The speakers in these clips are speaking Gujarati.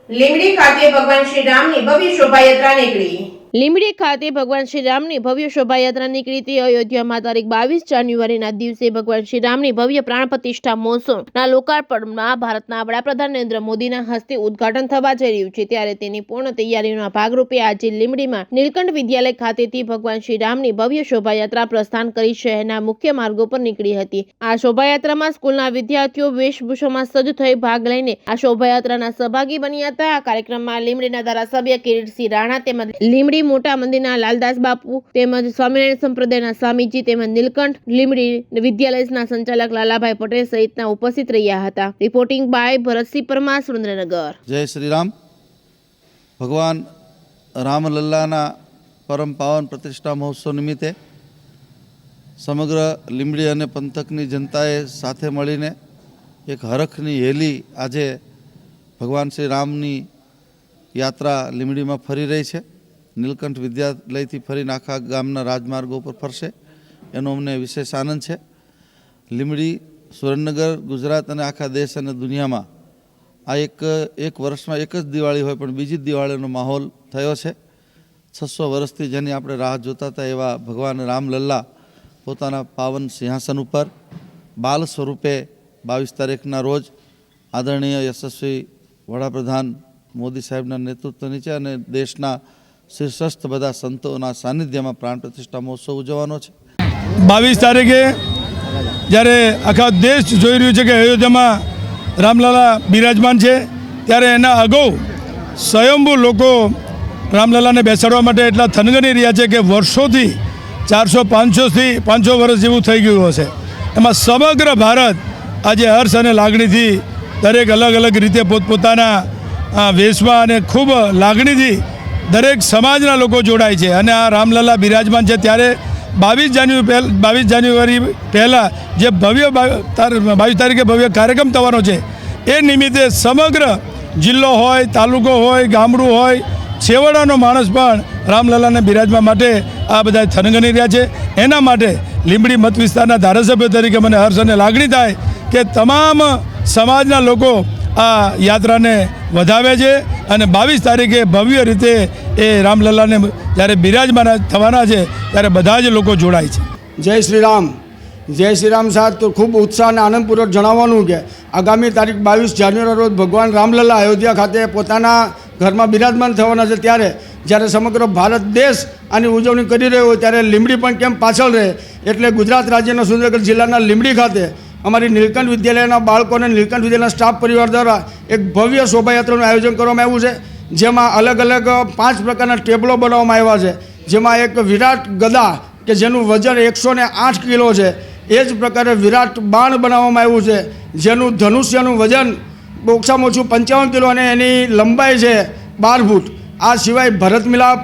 લીંબડી ખાતે ભગવાન શ્રી રામની ભવ્ય શોભાયાત્રા નીકળી। લીંબડી ખાતે ભગવાન શ્રી રામની ભવ્ય શોભાયાત્રા નીકળી તે અયોધ્યામાં તારીખ 22 જાન્યુઆરીના દિવસે ભગવાન શ્રી રામની ભવ્ય પ્રાણ પ્રતિષ્ઠા મહોત્સવના લોકાર્પણમાં ભારતના વડાપ્રધાન નરેન્દ્ર મોદીના હસ્તે ઉદ્ઘાટન થવા જઈ રહ્યું છે। ત્યારે તેની પૂર્ણ તૈયારીઓના ભાગરૂપે આજે લીંબડીમાં નીલકંઠ વિદ્યાલય ખાતેથી ભગવાન શ્રી રામની ભવ્ય શોભાયાત્રા પ્રસ્થાન કરી શહેરના મુખ્ય માર્ગો પર નીકળી હતી। આ શોભાયાત્રામાં સ્કૂલના વિદ્યાર્થીઓ વેશભૂષામાં સજ્જ થઈ ભાગ લઈને આ શોભાયાત્રાના સહભાગી બન્યા હતા। આ કાર્યક્રમમાં લીંબડીના ધારાસભ્ય કિરીટસિંહ રાણા તેમજ લીંબડી મોટા મંદિરના લાલદાસ બાપુ તેમજ સ્વામિનારાયણ સંપ્રદાયના સ્વામીજી તેમજ નીલકંઠ લીંબડી વિદ્યાલયના સંચાલક લાલાભાઈ પટેલ સહિતના ઉપસ્થિત રહ્યા હતા। Reporting by Bharatsinh Parmar, Surendranagar. જય શ્રી રામ। ભગવાન રામલલ્લાના પરમ પાવન પ્રતિષ્ઠા મહોત્સવ નિમિત્તે સમગ્ર લીંબડી અને પંથકની જનતાએ સાથે મળીને એક હરખની હેલી આજે ભગવાન શ્રી રામની યાત્રા લીંબડીમાં ફરી રહી છે। નીલકંઠ વિદ્યાલયથી ફરીને આખા ગામના રાજમાર્ગો પર ફરશે એનો અમને વિશેષ આનંદ છે। લીંબડી, સુરેન્દ્રનગર, ગુજરાત અને આખા દેશ અને દુનિયામાં આ એક વર્ષમાં એક જ દિવાળી હોય પણ બીજી દિવાળીનો માહોલ થયો છે। 600 વર્ષથી જેની આપણે રાહ જોતા હતા એવા ભગવાન રામલલ્લા પોતાના પાવન સિંહાસન ઉપર બાલ સ્વરૂપે 22 તારીખના રોજ આદરણીય યશસ્વી વડાપ્રધાન મોદી સાહેબના નેતૃત્વ નીચે અને દેશના શીર્ષસ્થ બધા સંતોના સાનિધ્યમાં પ્રાણ પ્રતિષ્ઠા મહોત્સવ ઉજવવાનો છે। 22 તારીખે જ્યારે આખા દેશ જોઈ રહ્યું છે કે અયોધ્યામાં રામલલા બિરાજમાન છે, ત્યારે એના અગાઉ સ્વયંભૂ લોકો રામલલાને બેસાડવા માટે એટલા થનગની રહ્યા છે કે વર્ષોથી 400-500 વર્ષ જેવું થઈ ગયું હશે। એમાં સમગ્ર ભારત આજે હર્ષ અને લાગણીથી દરેક અલગ અલગ રીતે પોતપોતાના વેશમાં અને ખૂબ લાગણીથી દરેક સમાજના લોકો જોડાય છે અને આ રામલલા બિરાજમાન છે। ત્યારે 22 જાન્યુઆરી પહેલાં જે 22 તારીખે ભવ્ય કાર્યક્રમ થવાનો છે એ નિમિત્તે સમગ્ર જિલ્લો હોય, તાલુકો હોય, ગામડું હોય, છેવાડાનો માણસ પણ રામલલાને બિરાજવા માટે આ બધા થનગની રહ્યા છે। એના માટે લીંબડી મત વિસ્તારના ધારાસભ્ય તરીકે મને હર્ષ અને લાગણી થાય કે તમામ સમાજના લોકો આ યાત્રાને વધાવે છે અને 22 તારીખે ભવ્ય રીતે એ રામલલ્લાને જ્યારે બિરાજમાન થવાના છે ત્યારે બધા જ લોકો જોડાય છે। જય શ્રી રામ। જય શ્રી રામ સાહેબ, તો ખૂબ ઉત્સાહ અને આનંદપૂર્વક જણાવવાનું કે આગામી તારીખ 22 જાન્યુઆરી રોજ ભગવાન રામલલ્લા અયોધ્યા ખાતે પોતાના ઘરમાં બિરાજમાન થવાના છે। જ્યારે સમગ્ર ભારત દેશ આની ઉજવણી કરી રહ્યો હોય ત્યારે લીંબડી પણ કેમ પાછળ રહે, એટલે ગુજરાત રાજ્યના સુરેન્દ્રનગર જિલ્લાના લીંબડી ખાતે અમારી નીલકંઠ વિદ્યાલયના બાળકો અને નીલકંઠ વિદ્યાલયના સ્ટાફ પરિવાર દ્વારા એક ભવ્ય શોભાયાત્રાનું આયોજન કરવામાં આવ્યું છે, જેમાં અલગ અલગ 5 પ્રકારના ટેબલો બનાવવામાં આવ્યા છે। જેમાં એક વિરાટ ગદા કે જેનું વજન 108 કિલો છે, એ જ પ્રકારે વિરાટ બાણ બનાવવામાં આવ્યું છે જેનું ધનુષ્યનું વજન ઓછામાં ઓછું 55 કિલો અને એની લંબાઈ છે 12 ફૂટ। આ સિવાય ભરત મિલાપ,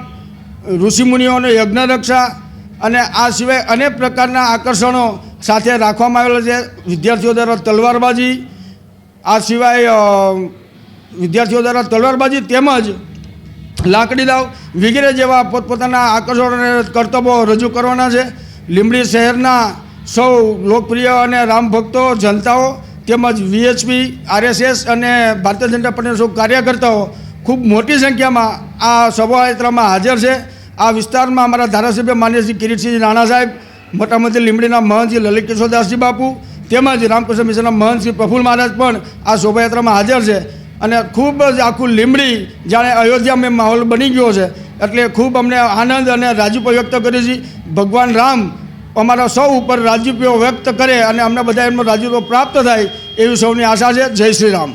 ઋષિમુનિઓનો યજ્ઞરક્ષા અને આ સિવાય અનેક પ્રકારના આકર્ષણો સાથે રાખવામાં આવેલા છે। વિદ્યાર્થીઓ દ્વારા તલવારબાજી, આ સિવાય વિદ્યાર્થીઓ દ્વારા તલવારબાજી તેમજ લાકડી દાવ વગેરે જેવા પોતપોતાના આકર્ષણો અને કરતબો રજૂ કરવાના છે। લીંબડી શહેરના સૌ લોકપ્રિય અને રામ ભક્તો, જનતાઓ તેમજ VHP, RSS અને ભારતીય જનતા પાર્ટીના સૌ કાર્યકર્તાઓ ખૂબ મોટી સંખ્યામાં આ શોભાયાત્રામાં હાજર છે। આ વિસ્તારમાં અમારા ધારાસભ્ય માન્ય શ્રી કિરીટસિંહ રાણા સાહેબ, મોટા મંદિર લીંબડીના મહંત શ્રી લલિત કિશોરદાસજી બાપુ તેમજ રામકૃષ્ણ મિશનના મહંત શ્રી પ્રફુલ્લ મહારાજ પણ આ શોભાયાત્રામાં હાજર છે અને ખૂબ જ આખું લીંબડી જાણે અયોધ્યામાં માહોલ બની ગયો છે। એટલે ખૂબ અમને આનંદ અને રાજીપો વ્યક્ત કરીએ છીએ। ભગવાન રામ અમારા સૌ ઉપર રાજીપો વ્યક્ત કરે અને અમને બધા એમનો રાજીપો પ્રાપ્ત થાય એવી સૌની આશા છે। જય શ્રી રામ।